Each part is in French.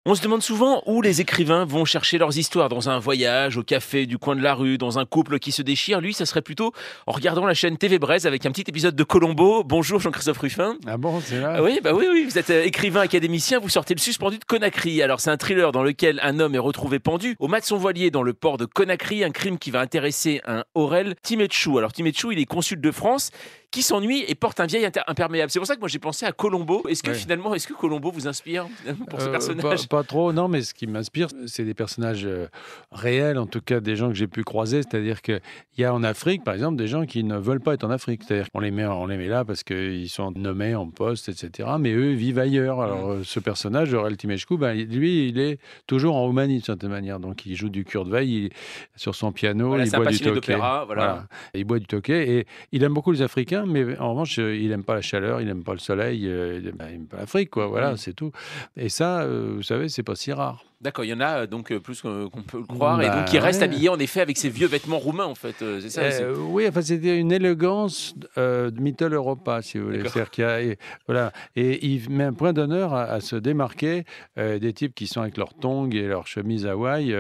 On se demande souvent où les écrivains vont chercher leurs histoires, dans un voyage, au café du coin de la rue, dans un couple qui se déchire. Lui, ça serait plutôt en regardant la chaîne TV Braise avec un petit épisode de Colombo. Bonjour Jean-Christophe Ruffin. Ah bon, c'est Ah là? oui, oui, vous êtes écrivain académicien, vous sortez Le Suspendu de Conakry. Alors c'est un thriller dans lequel un homme est retrouvé pendu au mât de son voilier dans le port de Conakry, un crime qui va intéresser un Aurel Timetchou. Alors Timetchou, il est consul de France qui s'ennuie et porte un vieil imperméable. C'est pour ça que moi j'ai pensé à Colombo. Ouais. Est-ce que Colombo vous inspire finalement, pour ce Pas personnage? pas trop, non, mais ce qui m'inspire, c'est des personnages, réels, en tout cas des gens que j'ai pu croiser. C'est-à-dire qu'il y a en Afrique, par exemple, des gens qui ne veulent pas être en Afrique. C'est-à-dire qu'on les met là parce qu'ils sont nommés en poste et cetera, mais eux vivent ailleurs. Alors, ce personnage, Aurel Timeshkou, ben, lui, il est toujours en Roumanie, d'une certaine manière. Donc il joue du kurde-veil, sur son piano, Voilà, il c'est un boit du passionné tokay. d'opéra, voilà. Voilà, il boit du tokay et il aime beaucoup les Africains, mais en revanche, il aime pas la chaleur, il aime pas le soleil, il aime pas l'Afrique, quoi, voilà, Mmh. c'est tout. Et ça, vous savez, c'est pas si rare. D'accord, il y en a donc plus qu'on peut le croire et donc qui Bah, reste ouais. habillé en effet avec ses vieux vêtements roumains en fait, c'est ça aussi? Oui, enfin, c'était une élégance, de Mittel Europa, si vous voulez. D'accord. C'est-à-dire qu'il y a voilà, et il met un point d'honneur à se démarquer, des types qui sont avec leurs tongs et leurs chemises hawaï,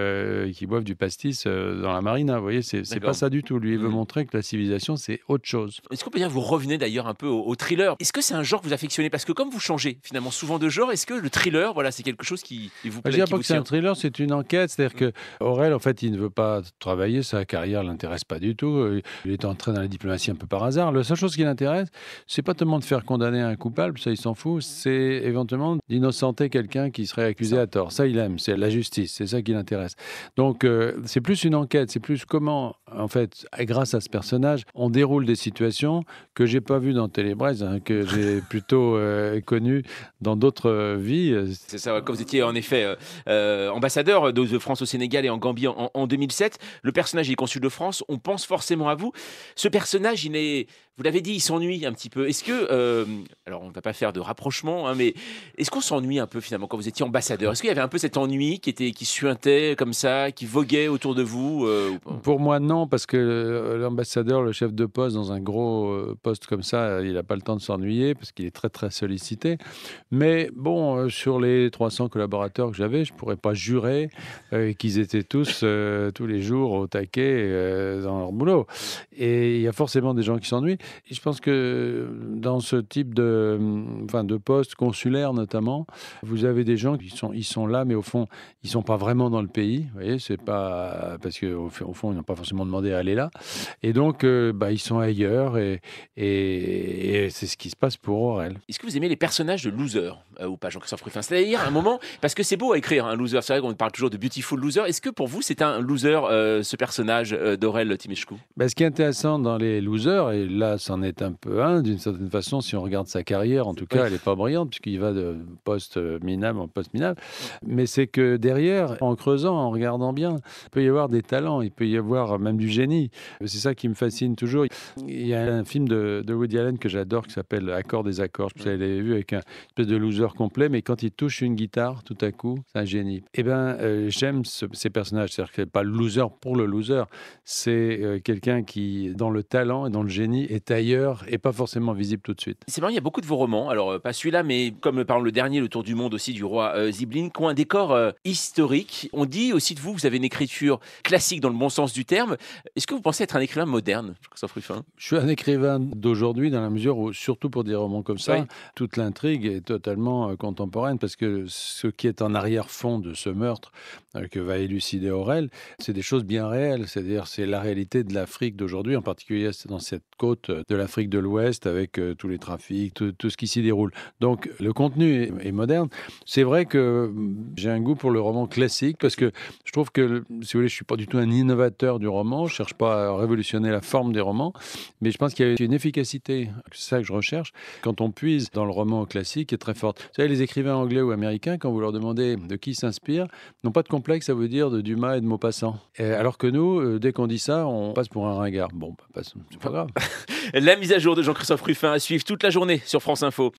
qui boivent du pastis, dans la marina. Vous voyez? C'est pas D'accord. ça du tout. Lui, il veut Mmh. montrer que la civilisation, c'est autre chose. Est-ce qu'on peut dire que vous revenez d'ailleurs un peu au thriller? Est-ce que c'est un genre que vous affectionnez? Parce que comme vous changez finalement souvent de genre, est-ce que le thriller, voilà, c'est quelque chose qui vous Bah, je plaît, dirais qui pas vous que c'est un tient? thriller, c'est une enquête. C'est-à-dire Mmh. que Aurel, en fait, il ne veut pas travailler, sa carrière l'intéresse pas du tout. Il est entré dans la diplomatie un peu par hasard. La seule chose qui l'intéresse, c'est pas tellement de faire condamner un coupable, ça il s'en fout, c'est éventuellement d'innocenter quelqu'un qui serait C'est accusé ça. à tort. Ça, il aime, c'est la justice, c'est ça qui l'intéresse. Donc, c'est plus une enquête, c'est plus comment, en fait, grâce à ce personnage, on déroule des situations que j'ai pas vues dans Télébraise, hein, que j'ai plutôt connues dans d'autres vies. C'est ça, ouais, quand vous étiez en effet, ambassadeur de France au Sénégal et en Gambie en 2007, le personnage il est consul de France, on pense forcément à vous. Ce personnage, il est vous l'avez dit, il s'ennuie un petit peu. Est-ce que, alors on ne va pas faire de rapprochement, hein, mais est-ce qu'on s'ennuie un peu finalement quand vous étiez ambassadeur? Est-ce qu'il y avait un peu cet ennui qui suintait comme ça, qui voguait autour de vous, ou pas? Pour moi, non, parce que l'ambassadeur, le chef de poste dans un gros, poste comme ça, il a pas le temps de s'ennuyer parce qu'il est très, très sollicité. Mais bon, sur les 300 collaborateurs que j'avais, je pourrais pas jurer, qu'ils étaient tous, tous les jours au taquet, dans leur boulot. Et il y a forcément des gens qui s'ennuient. Et je pense que dans ce type de, enfin, de poste consulaire notamment, vous avez des gens qui sont là, mais au fond, ils sont pas vraiment dans le pays. Vous voyez? C'est pas parce qu'au fond, ils n'ont pas forcément demandé à aller là. Et donc, bah, ils sont ailleurs et c'est ce qui se passe pour Aurel. Est-ce que vous aimez les personnages de losers, ou pas, Jean-Christophe Ruffin? C'est-à-dire, à un moment parce que c'est beau à écrire un loser, c'est vrai qu'on parle toujours de beautiful loser. Est-ce que pour vous, c'est un loser, ce personnage, d'Aurel Timeshkou? Bah, ce qui est intéressant dans les losers, et là, c'en est un peu un, d'une certaine façon, si on regarde sa carrière, en tout Oui. cas, elle n'est pas brillante, puisqu'il va de poste minable en poste minable. Mais c'est que derrière, en creusant, en regardant bien, il peut y avoir des talents, il peut y avoir même du génie. C'est ça qui me fascine toujours. Il y a un film de Woody Allen que j'adore qui s'appelle Accord des accords. Je sais pas si vous l'avez vu, avec un espèce de loser complet, mais quand il touche une guitare, tout à coup, c'est un génie. Eh ben, j'aime ces personnages. C'est-à-dire que c'est pas le loser pour le loser, c'est quelqu'un qui, dans le talent et dans le génie, est ailleurs et pas forcément visible tout de suite. C'est marrant, il y a beaucoup de vos romans, alors pas celui-là, mais comme par exemple le dernier, Le Tour du monde aussi du roi Zyblin, qui ont un décor historique. On dit aussi de vous, vous avez une écriture classique dans le bon sens du terme. Est-ce que vous pensez être un écrivain moderne, Christophe Ruffin? Je suis un écrivain d'aujourd'hui dans la mesure où, surtout pour des romans comme ça, Oui. toute l'intrigue est totalement contemporaine parce que ce qui est en arrière-fond de ce meurtre que va élucider Aurel, c'est des choses bien réelles. C'est-à-dire, c'est la réalité de l'Afrique d'aujourd'hui, en particulier dans cette côte de l'Afrique de l'Ouest avec tous les trafics, tout ce qui s'y déroule. Donc, le contenu est moderne. C'est vrai que j'ai un goût pour le roman classique parce que je trouve que, si vous voulez, je suis pas du tout un innovateur du roman. Je cherche pas à révolutionner la forme des romans, mais je pense qu'il y a une efficacité, c'est ça que je recherche, quand on puise dans le roman classique, qui est très forte. Vous savez, les écrivains anglais ou américains, quand vous leur demandez de qui ils s'inspirent, n'ont pas de complexe à vous dire de Dumas et de Maupassant. Alors que nous, dès qu'on dit ça, on passe pour un ringard. Bon, bah, c'est pas grave. La mise à jour de Jean-Christophe Ruffin à suivre toute la journée sur France Info.